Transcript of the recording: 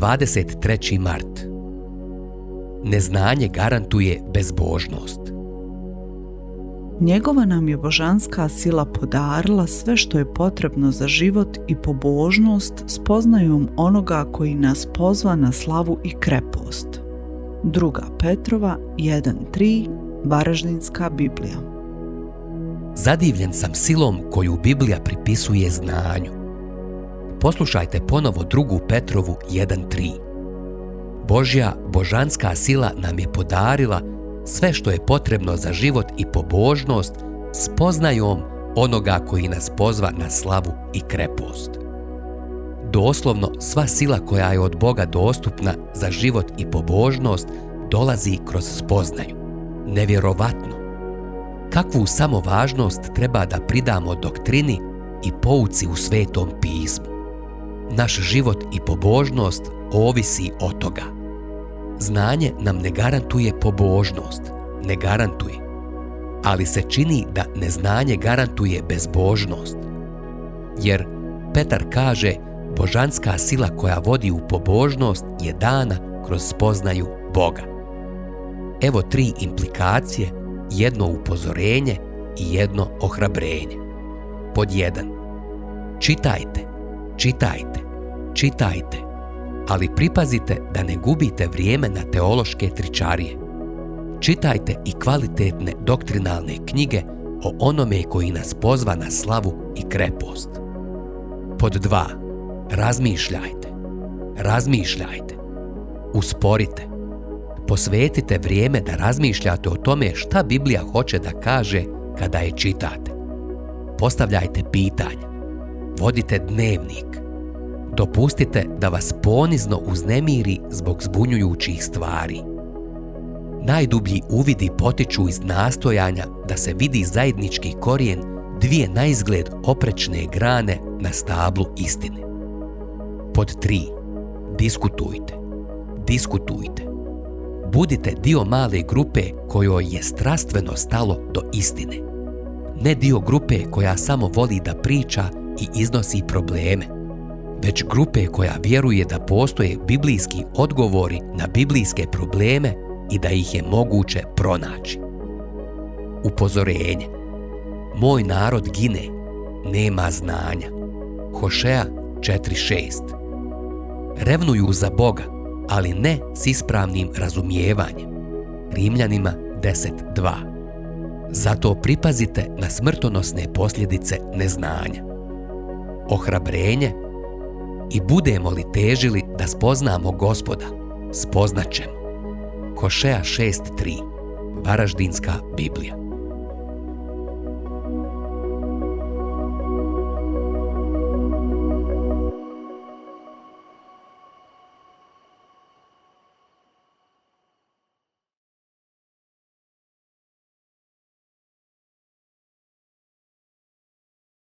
23. mart. Neznanje garantuje bezbožnost. Njegova nam je božanska sila podarila sve što je potrebno za život i pobožnost spoznajom onoga koji nas pozva na slavu i krepost. 2. Petrova 1.3, Varaždinska Biblija. Zadivljen sam silom koju Biblija pripisuje znanju. Poslušajte ponovo 2. Petrovu 1.3. Božja božanska sila nam je podarila sve što je potrebno za život i pobožnost spoznajom onoga koji nas pozva na slavu i krepost. Doslovno sva sila koja je od Boga dostupna za život i pobožnost dolazi kroz spoznaju. Nevjerovatno! Kakvu samo važnost treba da pridamo doktrini i pouci u Svetom pismu. Naš život i pobožnost ovisi od toga. Znanje nam ne garantuje pobožnost, ne garantuje. Ali se čini da neznanje garantuje bezbožnost. Jer Petar kaže, božanska sila koja vodi u pobožnost je dana kroz spoznaju Boga. Evo 3 implikacije, jedno upozorenje i jedno ohrabrenje. Pod 1. Čitajte, čitajte, čitajte, ali pripazite da ne gubite vrijeme na teološke tričarije. Čitajte i kvalitetne doktrinalne knjige o onome koji nas pozva na slavu i krepost. Pod 2. Razmišljajte, razmišljajte, usporite. Posvetite vrijeme da razmišljate o tome šta Biblija hoće da kaže kada je čitate. Postavljajte pitanja, vodite dnevnik. Dopustite da vas ponizno uznemiri zbog zbunjujućih stvari. Najdublji uvidi potiču iz nastojanja da se vidi zajednički korijen dvije naizgled oprečne grane na stablu istine. Pod 3. Diskutujte, diskutujte. Budite dio male grupe kojoj je strastveno stalo do istine. Ne dio grupe koja samo voli da priča i iznosi probleme, već grupe koja vjeruje da postoje biblijski odgovori na biblijske probleme i da ih je moguće pronaći. Upozorenje. Moj narod gine, nema znanja. Hošea 4.6. Revnuju za Boga, ali ne s ispravnim razumijevanjem. Rimljanima 10.2. Zato pripazite na smrtonosne posljedice neznanja. Ohrabrenje. I budemo li težili da spoznamo Gospoda, spoznaćemo. Hošea 6.3. Varaždinska Biblija.